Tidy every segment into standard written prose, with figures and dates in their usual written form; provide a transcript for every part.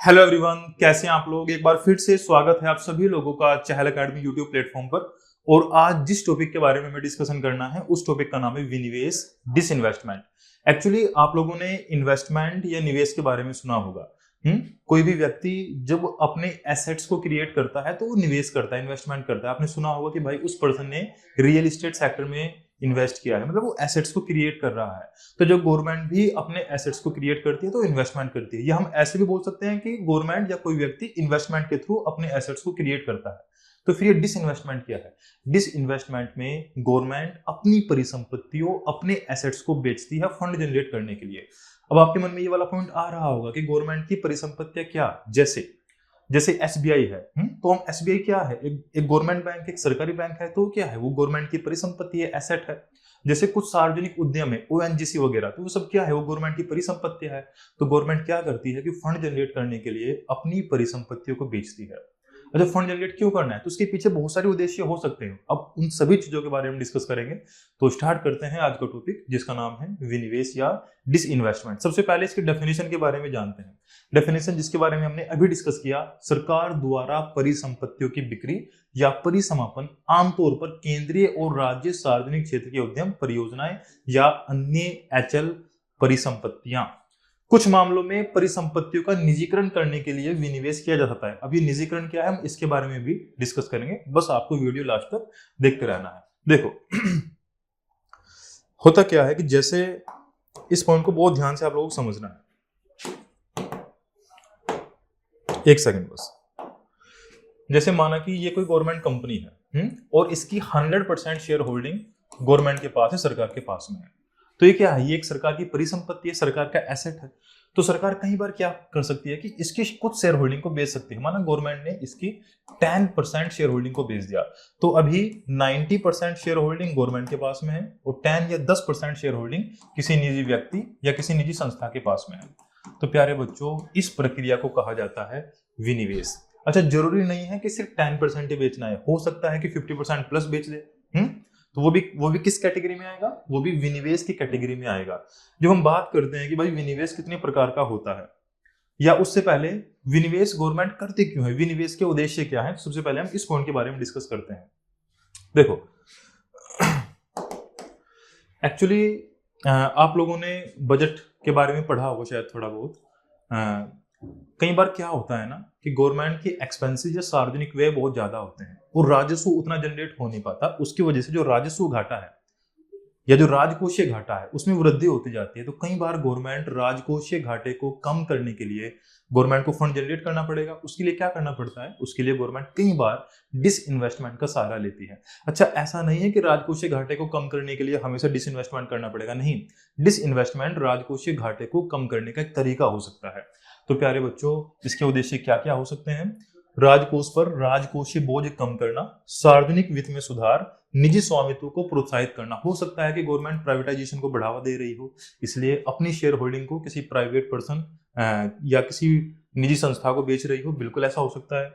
Hello everyone, कैसे हैं आप लोग। एक बार फिर से स्वागत है आप सभी लोगों का चहल एकेडमी यूट्यूब प्लेटफॉर्म पर। और आज जिस टॉपिक के बारे में हमें डिस्कशन करना है उस टॉपिक का नाम है विनिवेश, डिसइन्वेस्टमेंट। एक्चुअली आप लोगों ने इन्वेस्टमेंट या निवेश के बारे में सुना होगा। कोई भी व्यक्ति जब अपने एसेट्स को क्रिएट करता है तो वो निवेश करता है, इन्वेस्टमेंट करता है। आपने सुना होगा कि भाई उस पर्सन ने रियल एस्टेट सेक्टर में इन्वेस्ट किया है, मतलब वो एसेट्स को क्रिएट कर रहा है। तो जब गवर्नमेंट भी अपने एसेट्स को क्रिएट करती है तो इन्वेस्टमेंट करती है। या हम ऐसे भी बोल सकते हैं कि गवर्नमेंट या कोई व्यक्ति इन्वेस्टमेंट के थ्रू अपने एसेट्स को क्रिएट करता है। तो फिर ये डिसइन्वेस्टमेंट क्या है? डिसइन्वेस्टमेंट में गवर्नमेंट अपनी परिसंपत्तियों, अपने एसेट्स को बेचती है फंड जनरेट करने के लिए। अब आपके मन में ये वाला पॉइंट आ रहा होगा कि गवर्नमेंट की परिसंपत्तियां क्या, जैसे जैसे एसबीआई है। तो हम एसबीआई क्या है? एक गवर्नमेंट बैंक, एक सरकारी बैंक है। तो क्या है? वो गवर्नमेंट की परिसंपत्ति है, एसेट है। जैसे कुछ सार्वजनिक उद्यम है, ओएनजीसी वगैरह, तो वो सब क्या है? वो गवर्नमेंट की परिसंपत्ति है। तो गवर्नमेंट क्या करती है कि फंड जनरेट करने के लिए अपनी परिसंपत्तियों को बेचती है। अच्छा, फंड जनरेट क्यों करना है? तो उसके पीछे बहुत सारे उद्देश्य हो सकते हैं। अब उन सभी चीजों के बारे में डिस्कस करेंगे। तो स्टार्ट करते हैं आज का टॉपिक, जिसका नाम है विनिवेश या डिसइन्वेस्टमेंट। सबसे पहले इसकी डेफिनेशन के बारे में जानते हैं। डेफिनेशन जिसके बारे में हमने अभी डिस्कस किया, सरकार द्वारा परिसंपत्तियों की बिक्री या परिसमापन, आमतौर पर केंद्रीय और राज्य सार्वजनिक क्षेत्र के उद्यम, परियोजनाएं या अन्य अचल परिसंपत्तियां। कुछ मामलों में परिसंपत्तियों का निजीकरण करने के लिए विनिवेश किया जा सकता है। अब ये निजीकरण क्या है, हम इसके बारे में भी डिस्कस करेंगे। बस आपको वीडियो लास्ट तक देखते रहना है। देखो होता क्या है कि जैसे इस पॉइंट को बहुत ध्यान से आप लोगों को समझना है। एक सेकंड बस। जैसे माना कि ये कोई गवर्नमेंट कंपनी है और इसकी 100% शेयर होल्डिंग गवर्नमेंट के पास है, सरकार के पास में है। तो ये क्या है? ये एक सरकार की परिसंपत्ति है, सरकार का एसेट है। तो सरकार कई बार क्या कर सकती है कि इसकी कुछ शेयर होल्डिंग को बेच सकती है। माना गवर्नमेंट ने इसकी 10% शेयर होल्डिंग को बेच दिया, तो अभी 90% शेयर होल्डिंग गवर्नमेंट के पास में है और 10 या 10% शेयर होल्डिंग किसी निजी व्यक्ति या किसी निजी संस्था के पास में है। तो प्यारे बच्चों, इस प्रक्रिया को कहा जाता है विनिवेश। अच्छा, जरूरी नहीं है कि सिर्फ 10% ही बेचना है, हो सकता है कि 50% प्लस बेच दे। तो वो भी किस कैटेगरी में आएगा? वो भी विनिवेश की कैटेगरी में आएगा। जब हम बात करते हैं कि भाई विनिवेश कितने प्रकार का होता है, या उससे पहले विनिवेश गवर्नमेंट करती क्यों है, विनिवेश के उद्देश्य क्या है, सबसे पहले हम इस पॉइंट के बारे में डिस्कस करते हैं। देखो एक्चुअली आप लोगों ने बजट के बारे में पढ़ा होगा शायद थोड़ा बहुत। कई बार क्या होता है ना कि गवर्नमेंट की एक्सपेंसेस या सार्वजनिक व्यय बहुत ज्यादा होते हैं और राजस्व उतना जनरेट हो नहीं पाता। उसकी वजह से जो राजस्व घाटा है या जो राजकोषीय घाटा है उसमें वृद्धि होती जाती है। तो कई बार गवर्नमेंट राजकोषीय घाटे को कम करने के लिए गवर्नमेंट को फंड जनरेट करना पड़ेगा। उसके लिए क्या करना पड़ता है? उसके लिए गवर्नमेंट कई बार डिसइन्वेस्टमेंट का सहारा लेती है। अच्छा, ऐसा नहीं है कि राजकोषीय घाटे को कम करने के लिए हमेशा डिसइन्वेस्टमेंट करना पड़ेगा, नहीं। डिसइन्वेस्टमेंट राजकोषीय घाटे को कम करने का एक तरीका हो सकता है। तो प्यारे बच्चों, इसके उद्देश्य क्या क्या हो सकते हैं? राजकोष पर राजकोषीय बोझ कम करना, सार्वजनिक वित्त में सुधार, निजी स्वामित्व को प्रोत्साहित करना। हो सकता है कि गवर्नमेंट प्राइवेटाइजेशन को बढ़ावा दे रही हो, इसलिए अपनी शेयर होल्डिंग को किसी प्राइवेट पर्सन या किसी निजी संस्था को बेच रही हो, बिल्कुल ऐसा हो सकता है।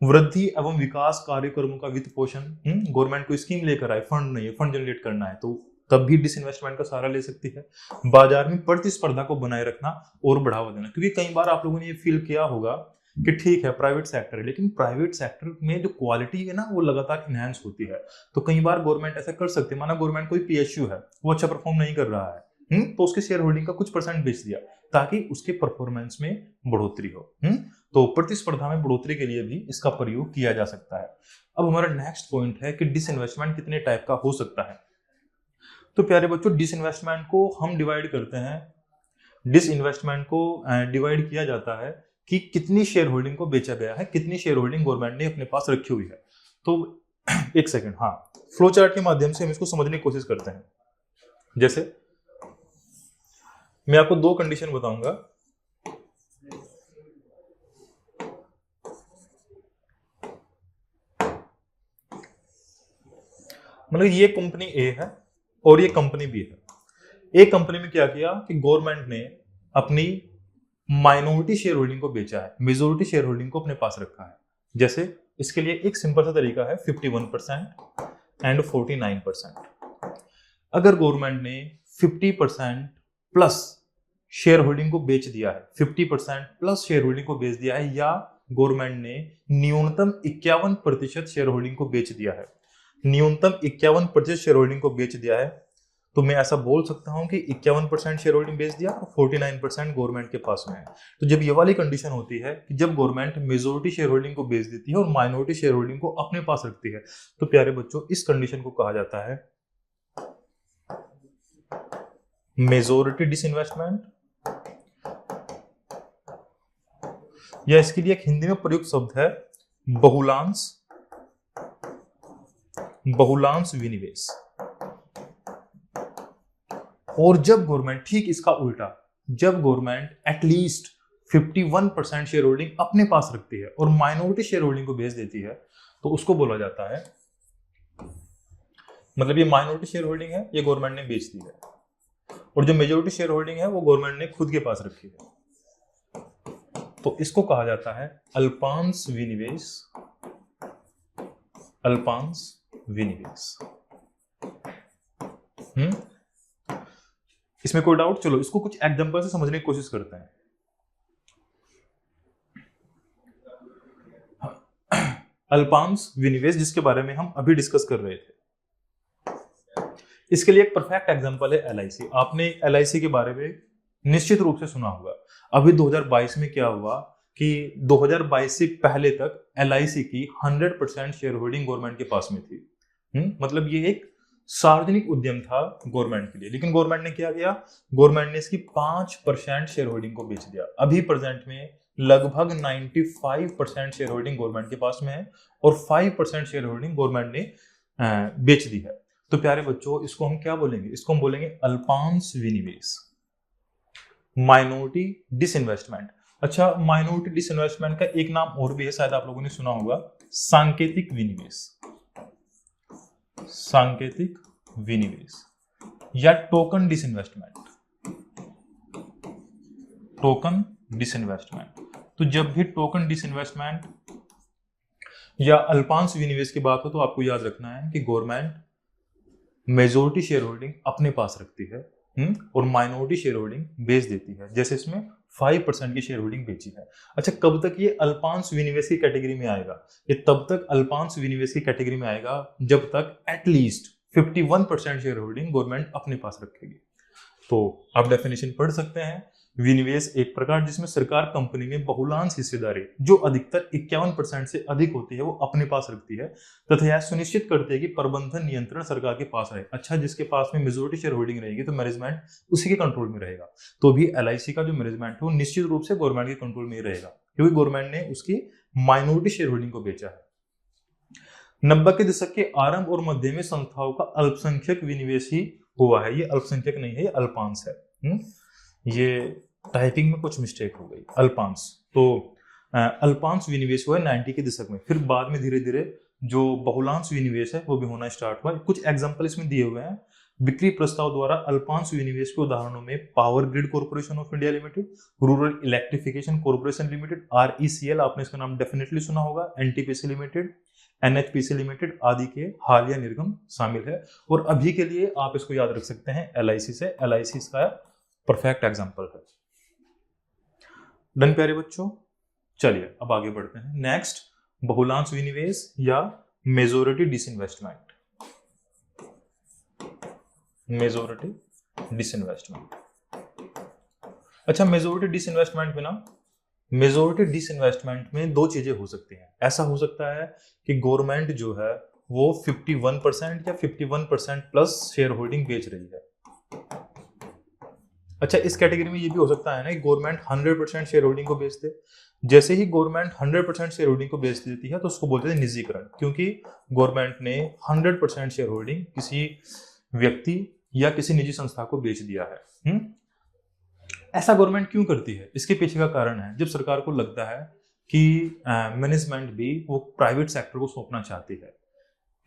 वृद्धि एवं विकास कार्यक्रमों का वित्त पोषण, गवर्नमेंट को स्कीम लेकर आए, फंड नहीं है, फंड जनरेट करना है, तो तब भी डिसइन्वेस्टमेंट का सहारा ले सकती है। बाजार में प्रतिस्पर्धा को बनाए रखना और बढ़ावा देना, क्योंकि कई बार आप लोगों ने ये फील किया होगा कि ठीक है प्राइवेट सेक्टर है, लेकिन प्राइवेट सेक्टर में जो क्वालिटी है ना वो लगातार इनहैंस होती है। तो कई बार गवर्नमेंट ऐसा कर सकती है। माना गवर्नमेंट कोई पीएसयू है, वो अच्छा परफॉर्म नहीं कर रहा है, तो उसके शेयर होल्डिंग का कुछ परसेंट बेच दिया ताकि उसके परफॉर्मेंस में बढ़ोतरी हो। तो प्रतिस्पर्धा में बढ़ोतरी के लिए भी इसका प्रयोग किया जा सकता है। अब हमारा नेक्स्ट पॉइंट है कि डिसइन्वेस्टमेंट कितने टाइप का हो सकता है। तो प्यारे बच्चों, डिसइन्वेस्टमेंट को हम डिवाइड करते हैं। डिसइन्वेस्टमेंट को डिवाइड किया जाता है कि कितनी शेयर होल्डिंग को बेचा गया है, कितनी शेयर होल्डिंग गवर्नमेंट ने अपने पास रखी हुई है। तो एक सेकंड, हाँ, फ्लो चार्ट के माध्यम से हम इसको समझने की कोशिश करते हैं। जैसे मैं आपको दो कंडीशन बताऊंगा। मतलब ये कंपनी ए है और ये कंपनी बी है। एक कंपनी में क्या किया कि गवर्नमेंट ने अपनी माइनॉरिटी शेयर होल्डिंग को बेचा है, मेजोरिटी शेयर होल्डिंग को अपने पास रखा है। जैसे इसके लिए एक सिंपल सा तरीका है 51% एंड 49%। अगर गवर्नमेंट ने 50% प्लस शेयर होल्डिंग को बेच दिया है, 50% प्लस शेयर होल्डिंग को बेच दिया है, या गवर्नमेंट ने न्यूनतम 51% शेयर होल्डिंग को बेच दिया है, न्यूनतम 51% शेयर होल्डिंग को बेच दिया है, तो मैं ऐसा बोल सकता हूं कि 51% शेयर होल्डिंग बेच दिया और 49% गवर्नमेंट के पास में है। तो जब ये वाली कंडीशन होती है कि जब गवर्नमेंट मेजोरिटी शेयर होल्डिंग को बेच देती है और माइनॉरिटी शेयर होल्डिंग को अपने पास रखती है, तो प्यारे बच्चों इस कंडीशन को कहा जाता है मेजोरिटी डिसइन्वेस्टमेंट, या इसके लिए एक हिंदी में प्रयुक्त शब्द है बहुलांश विनिवेश। और जब गवर्नमेंट, ठीक इसका उल्टा, जब गवर्नमेंट एटलीस्ट 51% शेयर होल्डिंग अपने पास रखती है और माइनॉरिटी शेयर होल्डिंग को बेच देती है, तो उसको बोला जाता है, मतलब ये माइनॉरिटी शेयर होल्डिंग है, ये गवर्नमेंट ने बेच दी है, और जो मेजोरिटी शेयर होल्डिंग है वो गवर्नमेंट ने खुद के पास रखी है, तो इसको कहा जाता है अल्पांश विनिवेश। अल्पांश विनिवेश। इसमें कोई डाउट? चलो इसको कुछ एग्जांपल से समझने की कोशिश करते हैं। अल्पांश विनिवेश जिसके बारे में हम अभी डिस्कस कर रहे थे, इसके लिए एक परफेक्ट एग्जांपल है LIC। आपने LIC के बारे में निश्चित रूप से सुना होगा। अभी 2022 में क्या हुआ कि 2022 से पहले तक LIC की 100% शेयर होल्डिंग गवर्नमेंट के पास में थी। मतलब ये एक सार्वजनिक उद्यम था गवर्नमेंट के लिए, लेकिन गवर्नमेंट ने क्या किया, गवर्नमेंट ने इसकी 5% शेयर होल्डिंग को बेच दिया। अभी प्रेजेंट में लगभग 95% शेयर होल्डिंग गवर्नमेंट के पास में है और 5% शेयर होल्डिंग गवर्नमेंट ने बेच दी है। तो प्यारे बच्चों इसको हम क्या बोलेंगे? इसको हम बोलेंगे अल्पांश विनिवेश, माइनॉरिटी डिसइन्वेस्टमेंट। अच्छा, माइनॉरिटी डिसइन्वेस्टमेंट का एक नाम और भी है, शायद आप लोगों ने सुना होगा, सांकेतिक विनिवेश। सांकेतिक विनिवेश या टोकन डिसइन्वेस्टमेंट। Token disinvestment. तो जब भी टोकन डिसइन्वेस्टमेंट या अल्पांश विनिवेश की बात हो तो आपको याद रखना है कि गवर्नमेंट मेजोरिटी शेयर होल्डिंग अपने पास रखती है और माइनॉरिटी शेयर होल्डिंग बेच देती है। जैसे इसमें 5% की शेयर होल्डिंग बेची है। अच्छा, कब तक ये अल्पांश विनिवेश की कैटेगरी में आएगा? ये तब तक अल्पांश विनिवेश की कैटेगरी में आएगा जब तक एटलीस्ट 51% शेयर होल्डिंग गवर्नमेंट अपने पास रखेगी। तो आप डेफिनेशन पढ़ सकते हैं, विनिवेश एक प्रकार जिसमें सरकार कंपनी में बहुलांश हिस्सेदारी जो अधिकतर 51% से अधिक होती है वो अपने पास रखती है तथा यह सुनिश्चित करती है कि प्रबंधन नियंत्रण सरकार के पास रहे। अच्छा, जिसके पास में मेजोरिटी शेयर होल्डिंग रहेगी तो मैनेजमेंट उसी के कंट्रोल में रहेगा। तो भी LIC का जो मैनेजमेंट है वो निश्चित रूप से गवर्नमेंट के कंट्रोल में ही रहेगा, क्योंकि गवर्नमेंट ने उसकी माइनॉरिटी शेयर होल्डिंग को बेचा है। 90 के दशक के आरंभ और मध्य में संस्थाओं का अल्पसंख्यक विनिवेश ही हुआ है। ये अल्पसंख्यक नहीं है, ये अल्पांश है। ये टाइपिंग में कुछ मिस्टेक हो गई, अल्पांश। तो अल्पांश विनिवेश हुआ है 90 के दशक में, फिर बाद में धीरे धीरे जो बहुलांश विनिवेश है वो भी होना स्टार्ट हुआ। कुछ एग्जांपल इसमें दिए हुए हैं। बिक्री प्रस्ताव द्वारा अल्पांश विनिवेश के उदाहरणों में power grid corporation of India limited, rural electrification corporation limited, RECL, आपने इसका नाम डेफिनेटली सुना होगा, NTPC लिमिटेड, NHPC लिमिटेड आदि के हालिया निर्गम शामिल है। और अभी के लिए आप इसको याद रख सकते हैं LIC से। LIC इसका परफेक्ट एग्जांपल है। डन प्यारे बच्चों, चलिए अब आगे बढ़ते हैं। नेक्स्ट, बहुलांश विनिवेश या मेजोरिटी डिसइन्वेस्टमेंट। Majority disinvestment. अच्छा, मेजोरिटी डिसइन्वेस्टमेंट में ना, मेजोरिटी डिसइन्वेस्टमेंट में दो चीजें हो सकती हैं। ऐसा हो सकता है कि गवर्नमेंट जो है वो 51% या 51% प्लस शेयर होल्डिंग बेच रही है। अच्छा, इस कैटेगरी में ये भी हो सकता है ना कि गवर्नमेंट 100% शेयर होल्डिंग को बेच दे। जैसे ही गवर्नमेंट 100% शेयर होल्डिंग को बेच देती है तो उसको बोलते हैं निजीकरण, क्योंकि गवर्नमेंट ने 100% शेयर होल्डिंग किसी व्यक्ति या किसी निजी संस्था को बेच दिया है। ऐसा गवर्नमेंट क्यों करती है? इसके पीछे का कारण है, जब सरकार को लगता है कि मैनेजमेंट भी वो प्राइवेट सेक्टर को सौंपना चाहती है,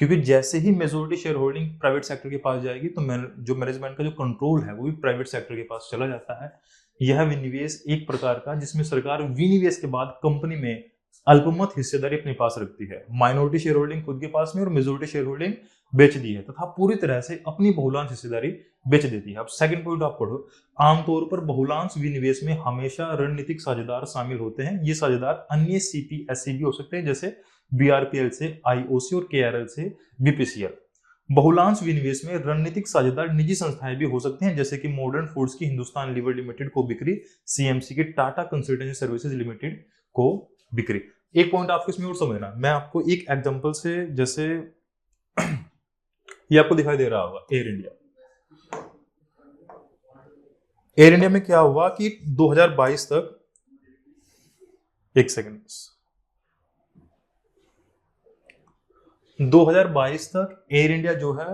क्योंकि जैसे ही majority share holding private sector के पास जाएगी तो जो मैनेजमेंट का जो कंट्रोल है वो भी प्राइवेट सेक्टर के पास चला जाता है। यह विनिवेश एक प्रकार का जिसमें सरकार विनिवेश के बाद कंपनी में अल्पमत हिस्सेदारी अपने पास रखती है, माइनॉरिटी शेयर होल्डिंग खुद के पास में और मेजोरिटी शेयर होल्डिंग बेच दी है तथा पूरी तरह से अपनी बहुलांश हिस्सेदारी बेच देती है। अब सेकंड पॉइंट आप पढ़ो, आमतौर पर बहुलांश विनिवेश में हमेशा रणनीतिक साझेदार शामिल होते हैं। ये साझेदार अन्य सीपीएससी भी हो सकते हैं, जैसे बीआरपीएल से आईओसी और केआरएल से बीपीसीएल। बहुलांश विनिवेश में रणनीतिक साझेदार निजी संस्थाएं भी हो सकते हैं, जैसे कि मॉडर्न फूड्स की हिंदुस्तान लीवर लिमिटेड को बिक्री, सीएमसी की टाटा कंसल्टेंसी सर्विसेज लिमिटेड को बिक्री। एक पॉइंट आपको इसमें और समझना, मैं आपको एक एग्जांपल से, जैसे ये आपको दिखाई दे रहा होगा एयर इंडिया। एयर इंडिया में क्या हुआ कि 2022 तक, एक सेकंड, 2022 तक एयर इंडिया जो है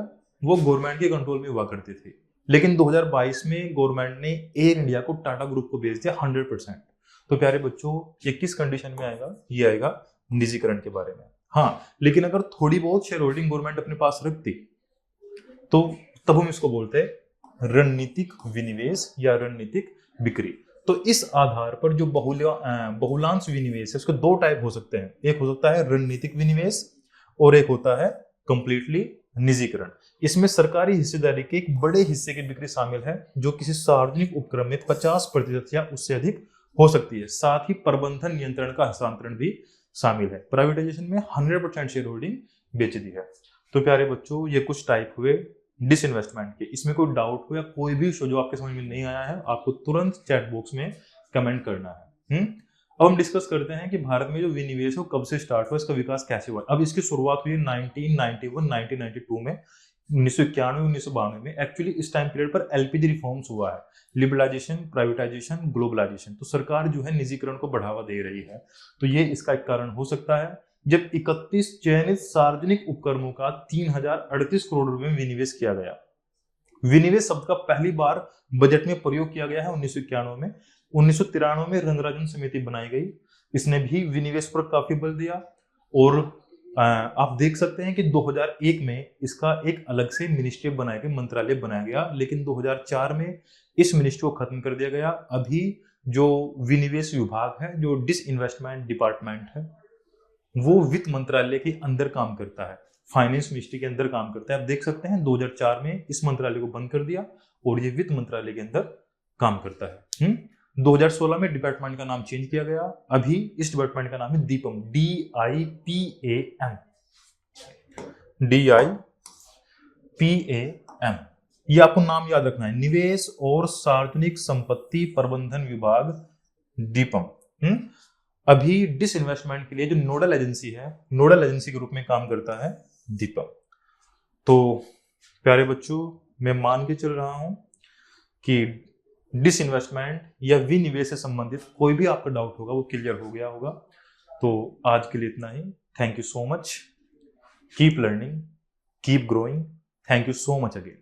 वो गवर्नमेंट के कंट्रोल में हुआ करती थी, लेकिन 2022 में गवर्नमेंट ने एयर इंडिया को टाटा ग्रुप को बेच दिया 100%। तो प्यारे बच्चों, ये किस कंडीशन में आएगा? ये आएगा निजीकरण के बारे में। हाँ, लेकिन अगर थोड़ी बहुत शेयर होल्डिंग गवर्नमेंट अपने पास रखती तो तब हम इसको बोलते हैं रणनीतिक विनिवेश या रणनीतिक बिक्री। तो इस आधार पर जो बहुलांश विनिवेश है उसके दो टाइप हो सकते हैं, एक हो सकता है रणनीतिक विनिवेश और एक होता है कंप्लीटली निजीकरण। इसमें सरकारी हिस्सेदारी के एक बड़े हिस्से की बिक्री शामिल है जो किसी सार्वजनिक उपक्रम में 50% या उससे अधिक हो सकती है। साथ ही प्रबंधन नियंत्रण का हस्तांतरण भी शामिल है। प्राइवेटाइजेशन में 100% शेयर होल्डिंग बेच दी है। तो प्यारे बच्चों, ये कुछ टाइप हुए डिसइन्वेस्टमेंट के। इसमें कोई डाउट हो या कोई भी इशू जो आपके समझ में नहीं आया है, आपको तुरंत चैट बॉक्स में कमेंट करना है। अब हम डिस्कस करते हैं कि भारत में जो विनिवेश हो कब से स्टार्ट हुआ, इसका विकास कैसे हुआ। अब इसकी शुरुआत हुई 1991, 1992 में, 1991, 1992 में। एक्चुअली इस टाइम पीरियड पर एलपीजी रिफॉर्म्स हुआ है, लिबरलाइजेशन, प्राइवेटाइजेशन, ग्लोबलाइजेशन। तो सरकार जो है निजीकरण को बढ़ावा दे रही है। तो ये इसका एक कारण हो सकता है। जब 31 चयनित सार्वजनिक उपक्रमों का 3038 करोड़ रुपए में विनिवेश किया गया। विनिवेश शब्द का पहली बार बजट में प्रयोग किया गया है 1991 में। 1993 में रंगराजन समिति बनाई गई, इसने भी विनिवेश पर काफी बल दिया। और आप देख सकते हैं कि 2001 में इसका एक अलग से मिनिस्ट्री बनाया गया, मंत्रालय बनाया गया, लेकिन 2004 में इस मिनिस्ट्री को खत्म कर दिया गया। अभी जो विनिवेश विभाग है, जो डिसइन्वेस्टमेंट डिपार्टमेंट है, वो वित्त मंत्रालय के अंदर काम करता है, फाइनेंस मिनिस्ट्री के अंदर काम करता है। आप देख सकते हैं 2004 में इस मंत्रालय को बंद कर दिया और ये वित्त मंत्रालय के अंदर काम करता है। 2016 में डिपार्टमेंट का नाम चेंज किया गया। अभी इस डिपार्टमेंट का नाम है दीपम, DIPAM, DIPAM। ये आपको नाम याद रखना है, निवेश और सार्वजनिक संपत्ति प्रबंधन विभाग, दीपम। अभी डिसइन्वेस्टमेंट के लिए जो नोडल एजेंसी है, नोडल एजेंसी के रूप में काम करता है दीपम। तो प्यारे बच्चों, मैं मान के चल रहा हूं कि डिसइन्वेस्टमेंट या विनिवेश से संबंधित कोई भी आपका डाउट होगा वो क्लियर हो गया होगा। तो आज के लिए इतना ही। Thank you so much. Keep learning, keep growing. Thank you so much again.